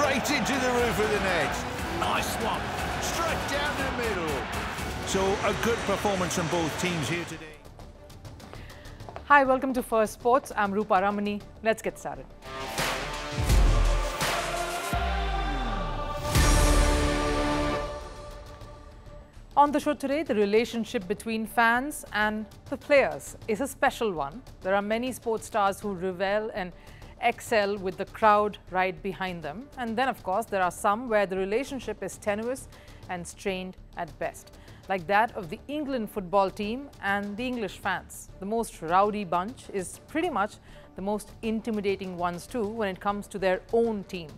straight into the roof of the net. Nice one. Straight down the middle. So a good performance from both teams here today. Hi, welcome to Firstpost. I'm Rupha Ramani. Let's get started. On the show today, the relationship between fans and the players is a special one. There are many sports stars who revel and excel with the crowd right behind them. And then, of course, there are some where the relationship is tenuous and strained at best, like that of the England football team and the English fans. The most rowdy bunch is pretty much the most intimidating ones too when it comes to their own team.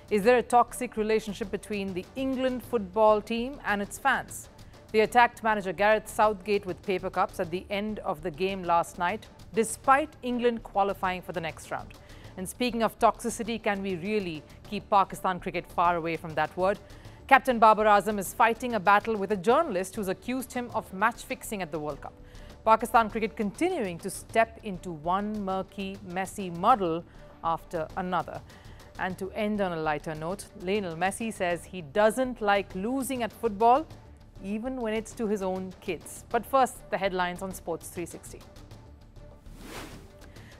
Is there a toxic relationship between the England football team and its fans? They attacked manager Gareth Southgate with paper cups at the end of the game last night, despite England qualifying for the next round. And speaking of toxicity, can we really keep Pakistan cricket far away from that word? Captain Babar Azam is fighting a battle with a journalist who's accused him of match fixing at the World Cup. Pakistan cricket continuing to step into one murky, messy muddle after another. And to end on a lighter note, Lionel Messi says he doesn't like losing at football, even when it's to his own kids. But first, the headlines on Sports 360.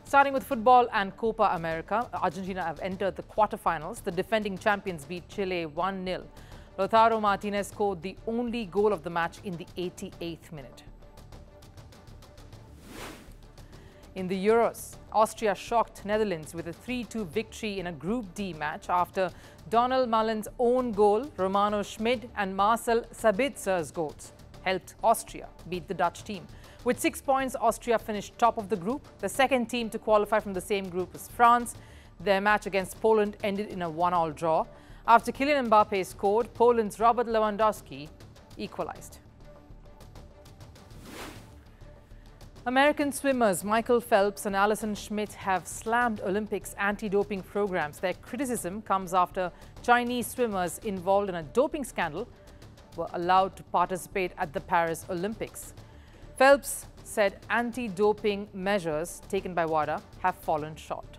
Starting with football and Copa America, Argentina have entered the quarterfinals. The defending champions beat Chile 1-0. Lautaro Martinez scored the only goal of the match in the 88th minute. In the Euros, Austria shocked Netherlands with a 3-2 victory in a Group D match after Donald Mullen's own goal, Romano Schmid and Marcel Sabitzer's goals helped Austria beat the Dutch team. With 6 points, Austria finished top of the group. The second team to qualify from the same group was France. Their match against Poland ended in a 1-1 draw. After Kylian Mbappe scored, Poland's Robert Lewandowski equalized. American swimmers Michael Phelps and Alison Schmidt have slammed Olympics anti-doping programs. Their criticism comes after Chinese swimmers involved in a doping scandal were allowed to participate at the Paris Olympics. Phelps said anti-doping measures taken by WADA have fallen short.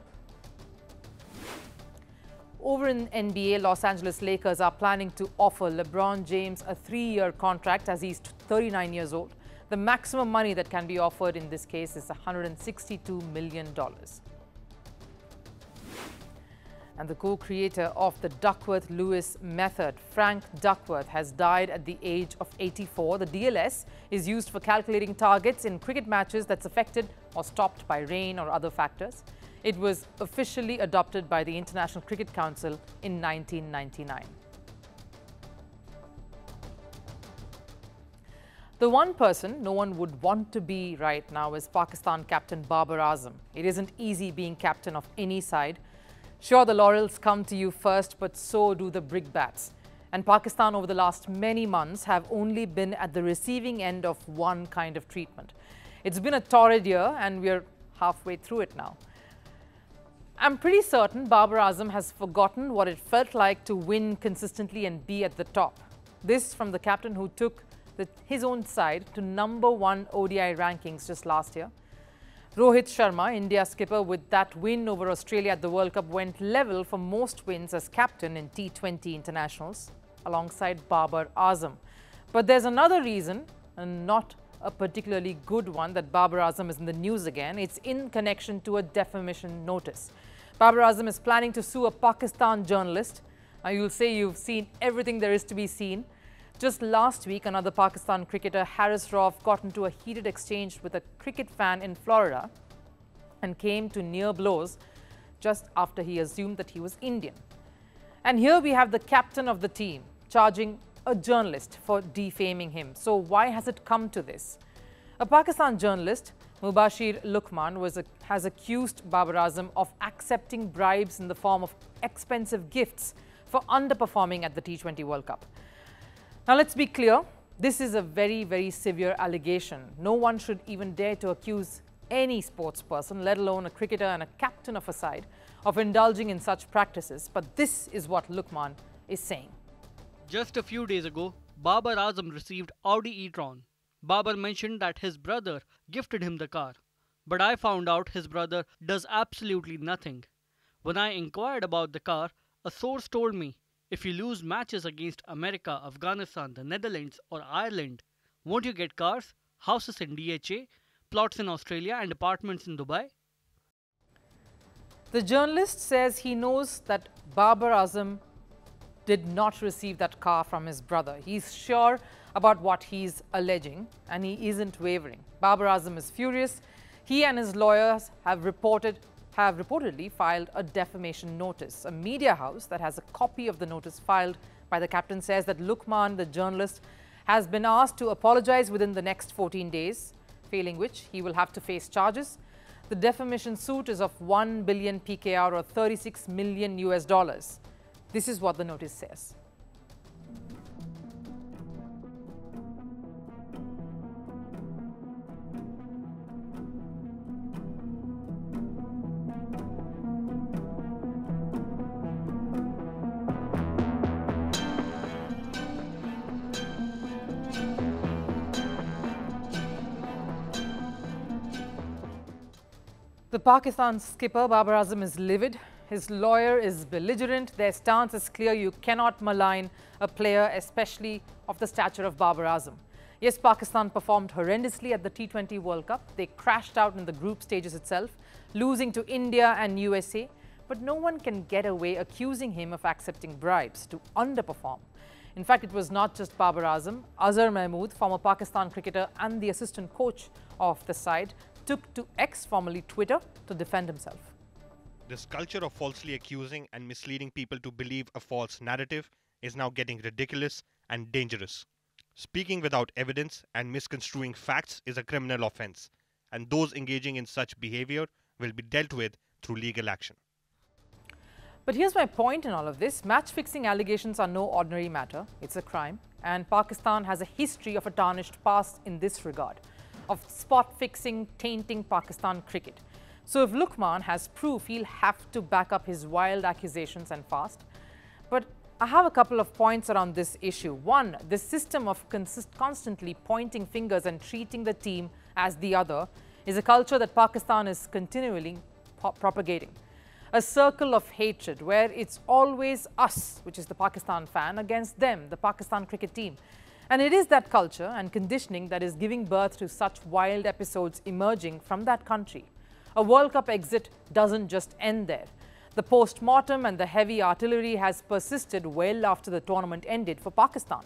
Over in NBA, Los Angeles Lakers are planning to offer LeBron James a 3-year contract as he's 39 years old. The maximum money that can be offered in this case is $162 million. And the co-creator of the Duckworth-Lewis method, Frank Duckworth, has died at the age of 84. The DLS is used for calculating targets in cricket matches that's affected or stopped by rain or other factors. It was officially adopted by the International Cricket Council in 1999. The one person no one would want to be right now is Pakistan captain Babar Azam. It isn't easy being captain of any side. Sure, the laurels come to you first, but so do the brickbats. And Pakistan over the last many months have only been at the receiving end of one kind of treatment. It's been a torrid year and we're halfway through it now. I'm pretty certain Babar Azam has forgotten what it felt like to win consistently and be at the top. This from the captain who took his own side to #1 ODI rankings just last year. Rohit Sharma, India skipper, with that win over Australia at the World Cup, went level for most wins as captain in T20 internationals alongside Babar Azam. But there's another reason, and not a particularly good one, that Babar Azam is in the news again. It's in connection to a defamation notice. Babar Azam is planning to sue a Pakistan journalist. Now you'll say you've seen everything there is to be seen. Just last week, another Pakistan cricketer, Haris Rauf, got into a heated exchange with a cricket fan in Florida and came to near blows just after he assumed that he was Indian. And here we have the captain of the team charging a journalist for defaming him. So why has it come to this? A Pakistan journalist, Mubashir Luqman, has accused Babar Azam of accepting bribes in the form of expensive gifts for underperforming at the T20 World Cup. Now, let's be clear. This is a very, very severe allegation. No one should even dare to accuse any sports person, let alone a cricketer and a captain of a side, of indulging in such practices. But this is what Luqman is saying. Just a few days ago, Babar Azam received Audi e-tron. Babar mentioned that his brother gifted him the car. But I found out his brother does absolutely nothing. When I inquired about the car, A source told me, if you lose matches against America, Afghanistan, the Netherlands, or Ireland, won't you get cars, houses in DHA, plots in Australia, and apartments in Dubai? The journalist says he knows that Babar Azam did not receive that car from his brother. He's sure about what he's alleging and he isn't wavering. Babar Azam is furious. He and his lawyers have reportedly filed a defamation notice. A media house that has a copy of the notice filed by the captain says that Luqman, the journalist, has been asked to apologize within the next 14 days, failing which he will have to face charges. The defamation suit is of 1 billion PKR or 36 million US dollars. This is what the notice says. The Pakistan skipper Babar Azam is livid. His lawyer is belligerent. Their stance is clear. You cannot malign a player, especially of the stature of Babar Azam. Yes, Pakistan performed horrendously at the T20 World Cup. They crashed out in the group stages itself, losing to India and USA. But no one can get away accusing him of accepting bribes to underperform. In fact, it was not just Babar Azam. Azhar Mahmood, former Pakistan cricketer and the assistant coach of the side, took to X, formerly Twitter, to defend himself. This culture of falsely accusing and misleading people to believe a false narrative is now getting ridiculous and dangerous. Speaking without evidence and misconstruing facts is a criminal offense, and those engaging in such behavior will be dealt with through legal action. But here's my point in all of this. Match-fixing allegations are no ordinary matter. It's a crime. And Pakistan has a history of a tarnished past in this regard, of spot-fixing, tainting Pakistan cricket. So if Luqman has proof, he'll have to back up his wild accusations and fast. But I have a couple of points around this issue. One, this system of constantly pointing fingers and treating the team as the other is a culture that Pakistan is continually propagating. A circle of hatred where it's always us, which is the Pakistan fan, against them, the Pakistan cricket team. And it is that culture and conditioning that is giving birth to such wild episodes emerging from that country. A World Cup exit doesn't just end there. The post-mortem and the heavy artillery has persisted well after the tournament ended for Pakistan.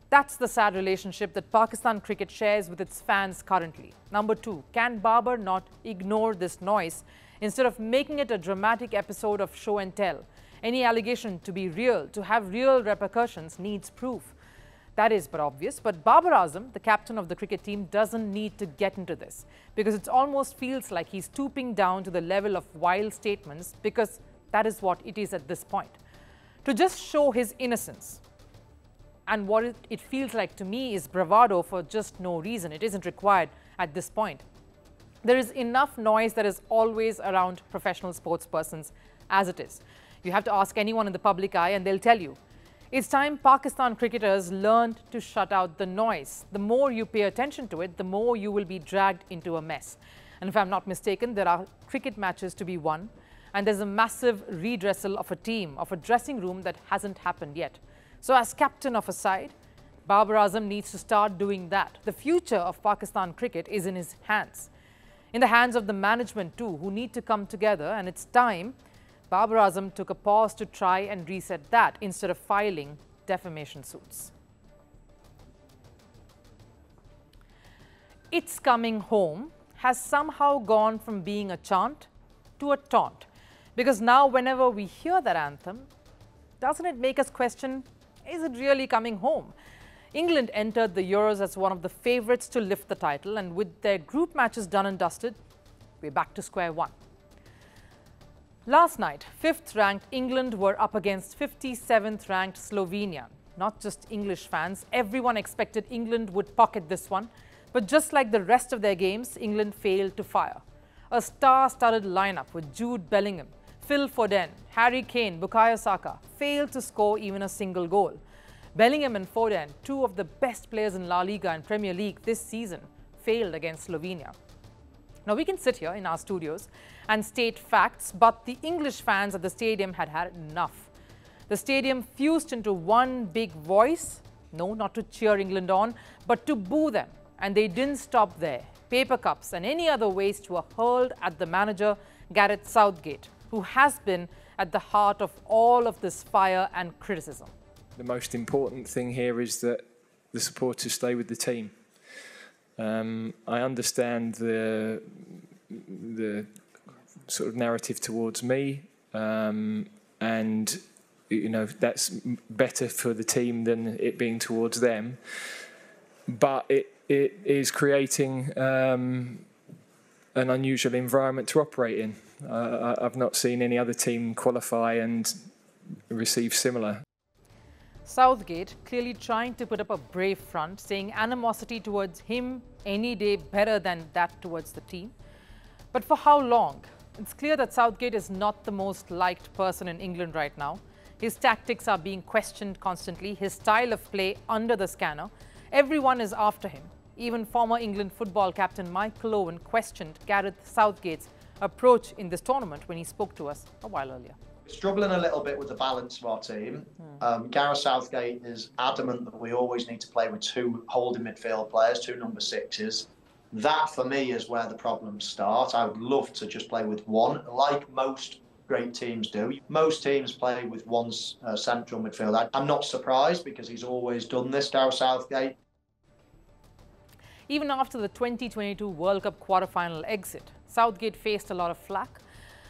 That's the sad relationship that Pakistan cricket shares with its fans currently. Number two, can Babar not ignore this noise instead of making it a dramatic episode of show and tell? Any allegation to be real, to have real repercussions, needs proof. That is but obvious, but Babar Azam, the captain of the cricket team, doesn't need to get into this because it almost feels like he's stooping down to the level of wild statements, because that is what it is at this point. To just show his innocence, and what it feels like to me is bravado for just no reason. It isn't required at this point. There is enough noise that is always around professional sports persons as it is. You have to ask anyone in the public eye and they'll tell you. It's time Pakistan cricketers learned to shut out the noise. The more you pay attention to it, the more you will be dragged into a mess. And if I'm not mistaken, there are cricket matches to be won. And there's a massive redressal of a team, of a dressing room that hasn't happened yet. So as captain of a side, Babar Azam needs to start doing that. The future of Pakistan cricket is in his hands. In the hands of the management too, who need to come together, and it's time Babar Azam took a pause to try and reset that instead of filing defamation suits. It's Coming Home has somehow gone from being a chant to a taunt, because now whenever we hear that anthem, doesn't it make us question, is it really coming home? England entered the Euros as one of the favourites to lift the title, and with their group matches done and dusted, we're back to square one. Last night, 5th ranked England were up against 57th ranked Slovenia. Not just English fans, everyone expected England would pocket this one. But just like the rest of their games, England failed to fire. A star-studded lineup with Jude Bellingham, Phil Foden, Harry Kane, Bukayo Saka failed to score even a single goal. Bellingham and Foden, two of the best players in La Liga and Premier League this season, failed against Slovenia. Now, we can sit here in our studios and state facts, but the English fans at the stadium had had enough. The stadium fused into one big voice, no, not to cheer England on, but to boo them. And they didn't stop there. Paper cups and any other waste were hurled at the manager, Gareth Southgate, who has been at the heart of all of this fire and criticism. The most important thing here is that the supporters stay with the team. I understand the sort of narrative towards me, and you know that's better for the team than it being towards them. But it is creating an unusual environment to operate in. I've not seen any other team qualify and receive similar. Southgate clearly trying to put up a brave front, saying animosity towards him any day better than that towards the team. But for how long? It's clear that Southgate is not the most liked person in England right now. His tactics are being questioned constantly, his style of play under the scanner. Everyone is after him. Even former England football captain Michael Owen questioned Gareth Southgate's approach in this tournament when he spoke to us a while earlier. Struggling a little bit with the balance of our team. Gareth Southgate is adamant that we always need to play with two holding midfield players, two number sixes. That, for me, is where the problems start. I would love to just play with one, like most great teams do. Most teams play with one central midfield. I'm not surprised because he's always done this, Gareth Southgate. Even after the 2022 World Cup quarter-final exit, Southgate faced a lot of flack.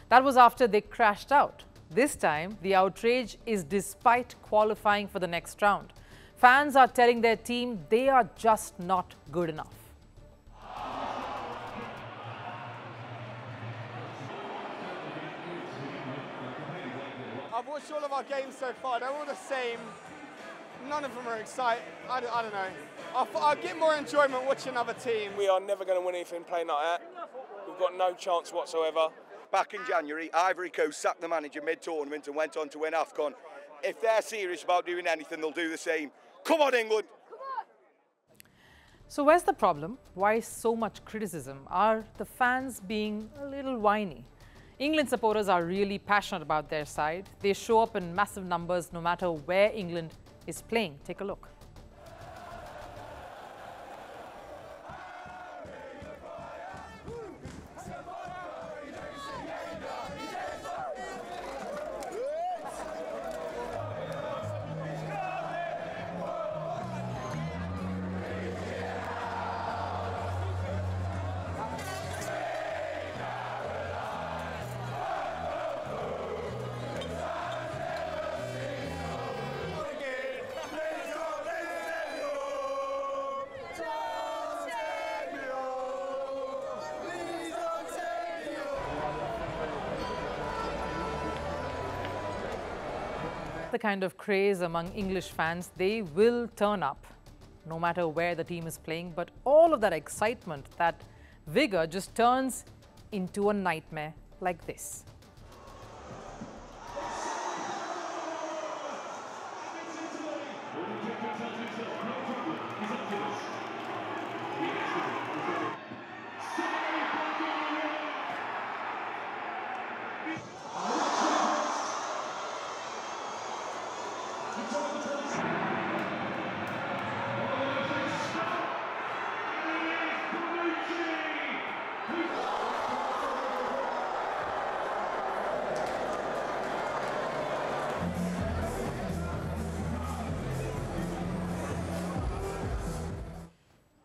That was after they crashed out. This time, the outrage is despite qualifying for the next round. Fans are telling their team they are just not good enough. I've watched all of our games so far. They're all the same. None of them are exciting. I don't know. I'll get more enjoyment watching other teams. We are never going to win anything playing like that. We've got no chance whatsoever. Back in January, Ivory Coast sacked the manager mid-tournament and went on to win AFCON. If they're serious about doing anything, they'll do the same. Come on, England! So where's the problem? Why so much criticism? Are the fans being a little whiny? England supporters are really passionate about their side. They show up in massive numbers no matter where England is playing. Take a look. The kind of craze among English fans, they will turn up no matter where the team is playing, but all of that excitement, that vigor just turns into a nightmare like this.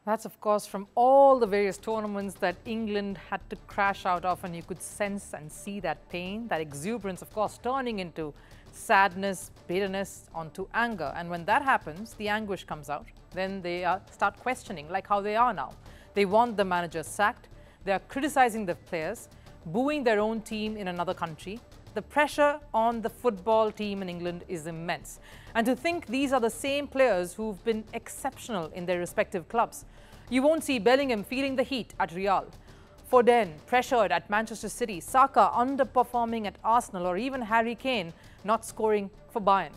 That's, of course, from all the various tournaments that England had to crash out of, and you could sense and see that pain, that exuberance, of course, turning into sadness, bitterness, onto anger. And when that happens, the anguish comes out. Then they start questioning, like how they are now. They want the manager sacked. They are criticizing the players, booing their own team in another country. The pressure on the football team in England is immense. And to think these are the same players who've been exceptional in their respective clubs. You won't see Bellingham feeling the heat at Real, Foden pressured at Manchester City, Saka underperforming at Arsenal, or even Harry Kane not scoring for Bayern.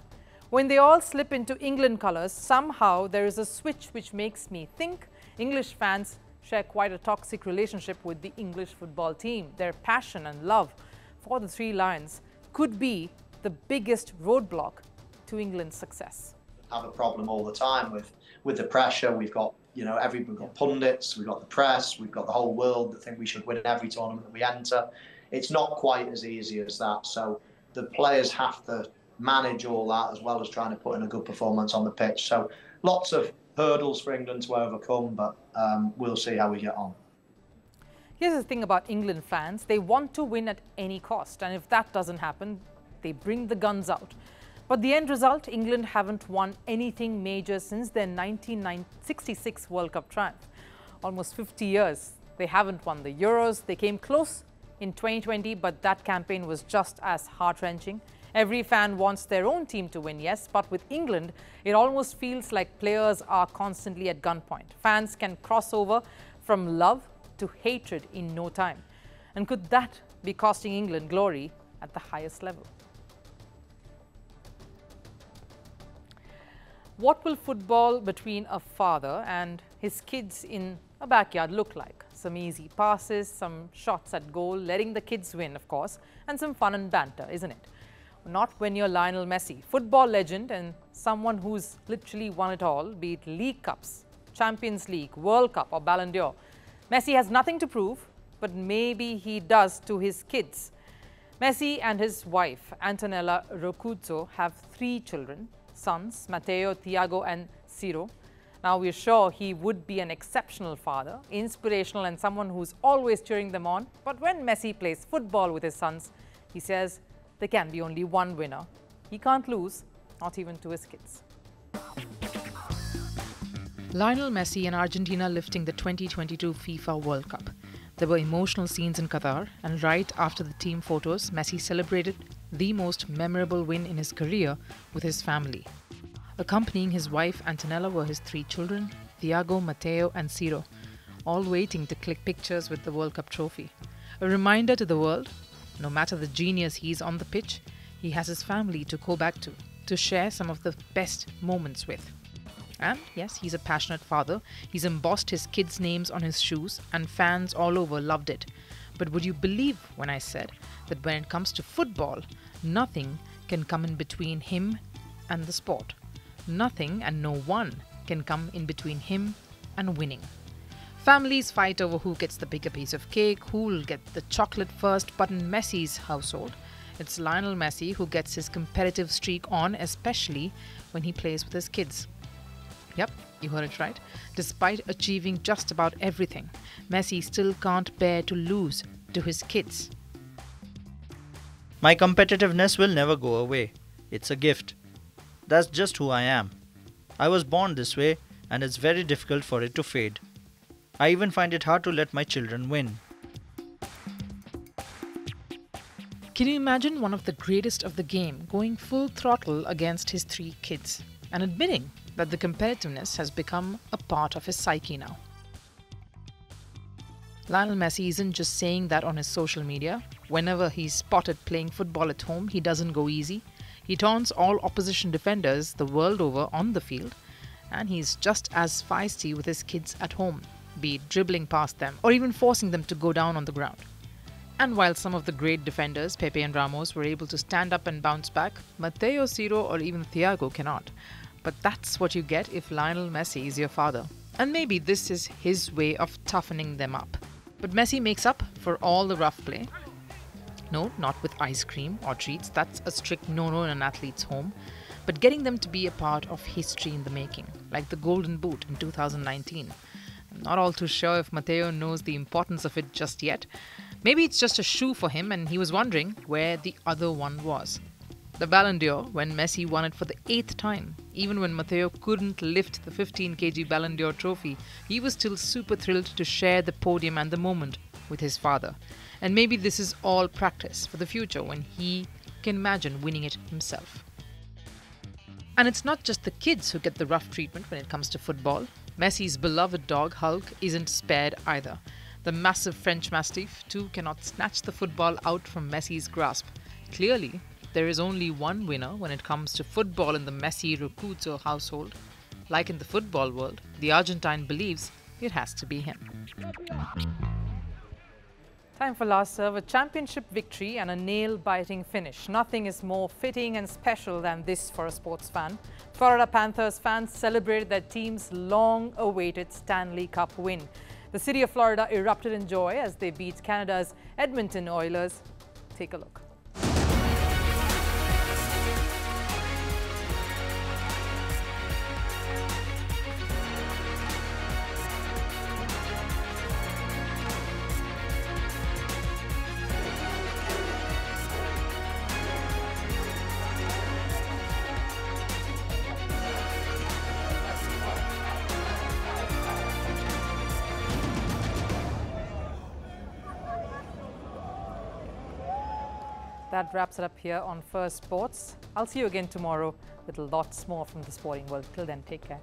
When they all slip into England colours, somehow there is a switch which makes me think English fans share quite a toxic relationship with the English football team. Their passion and love for the Three Lions could be the biggest roadblock to England's success. Have a problem all the time with the pressure. We've got, we've got pundits, we've got the press, we've got the whole world that think we should win every tournament that we enter. It's not quite as easy as that. So the players have to manage all that as well as trying to put in a good performance on the pitch. So lots of hurdles for England to overcome, but we'll see how we get on. Here's the thing about England fans. They want to win at any cost. And if that doesn't happen, they bring the guns out. But the end result, England haven't won anything major since their 1966 World Cup triumph. Almost 50 years. They haven't won the Euros. They came close in 2020, but that campaign was just as heart-wrenching. Every fan wants their own team to win, yes, but with England, it almost feels like players are constantly at gunpoint. Fans can cross over from love to hatred in no time. And could that be costing England glory at the highest level? What will football between a father and his kids in a backyard look like? Some easy passes, some shots at goal, letting the kids win, of course, and some fun and banter, isn't it? Not when you're Lionel Messi, football legend and someone who's literally won it all, be it League Cups, Champions League, World Cup or Ballon d'Or. Messi has nothing to prove, but maybe he does to his kids. Messi and his wife, Antonella Rocuzzo, have 3 children, sons, Matteo, Thiago and Ciro. Now, we're sure he would be an exceptional father, inspirational and someone who's always cheering them on. But when Messi plays football with his sons, he says there can be only one winner. He can't lose, not even to his kids. Lionel Messi and Argentina lifting the 2022 FIFA World Cup. There were emotional scenes in Qatar, and right after the team photos, Messi celebrated the most memorable win in his career with his family. Accompanying his wife Antonella were his 3 children, Thiago, Matteo and Ciro, all waiting to click pictures with the World Cup trophy. A reminder to the world, no matter the genius he's on the pitch, he has his family to go back to share some of the best moments with. And yes, he's a passionate father. He's embossed his kids' names on his shoes and fans all over loved it. But would you believe when I said that when it comes to football, nothing can come in between him and the sport? Nothing and no one can come in between him and winning. Families fight over who gets the bigger piece of cake, who'll get the chocolate first, but in Messi's household, it's Lionel Messi who gets his competitive streak on, especially when he plays with his kids. Yep, you heard it right. Despite achieving just about everything, Messi still can't bear to lose to his kids. My competitiveness will never go away. It's a gift. That's just who I am. I was born this way, and it's very difficult for it to fade. I even find it hard to let my children win. Can you imagine one of the greatest of the game going full throttle against his 3 kids and admitting that the competitiveness has become a part of his psyche now? Lionel Messi isn't just saying that on his social media. Whenever he's spotted playing football at home, he doesn't go easy. He taunts all opposition defenders the world over on the field, and he's just as feisty with his kids at home, be it dribbling past them or even forcing them to go down on the ground. And while some of the great defenders, Pepe and Ramos, were able to stand up and bounce back, Matteo, Ciro or even Thiago cannot. But that's what you get if Lionel Messi is your father. And maybe this is his way of toughening them up. But Messi makes up for all the rough play. No, not with ice cream or treats. That's a strict no-no in an athlete's home. But getting them to be a part of history in the making, like the Golden Boot in 2019. I'm not all too sure if Matteo knows the importance of it just yet. Maybe it's just a shoe for him and he was wondering where the other one was. The Ballon d'Or, when Messi won it for the 8th time. Even when Matteo couldn't lift the 15 kg Ballon d'Or trophy, he was still super thrilled to share the podium and the moment with his father. And maybe this is all practice for the future when he can imagine winning it himself. And it's not just the kids who get the rough treatment when it comes to football. Messi's beloved dog, Hulk, isn't spared either. The massive French Mastiff, too, cannot snatch the football out from Messi's grasp. Clearly, there is only one winner when it comes to football in the Messi-Rocuzzo household. Like in the football world, the Argentine believes it has to be him. Time for last serve, a championship victory and a nail-biting finish. Nothing is more fitting and special than this for a sports fan. Florida Panthers fans celebrated their team's long-awaited Stanley Cup win. The city of Florida erupted in joy as they beat Canada's Edmonton Oilers. Take a look. That wraps it up here on First Sports. I'll see you again tomorrow with lots more from the sporting world. Till then, take care.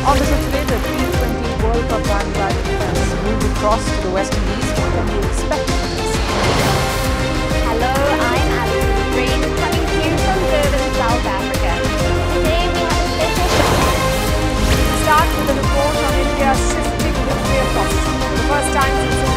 On the show today, the T20 World Cup bandwagon has moved across to the West Indies. What can we expect from this? Hello, I'm Alison Green, coming to you from Durban, South Africa. Today we have a special show. Start with a report on India's shifting nuclear costs. For the first time since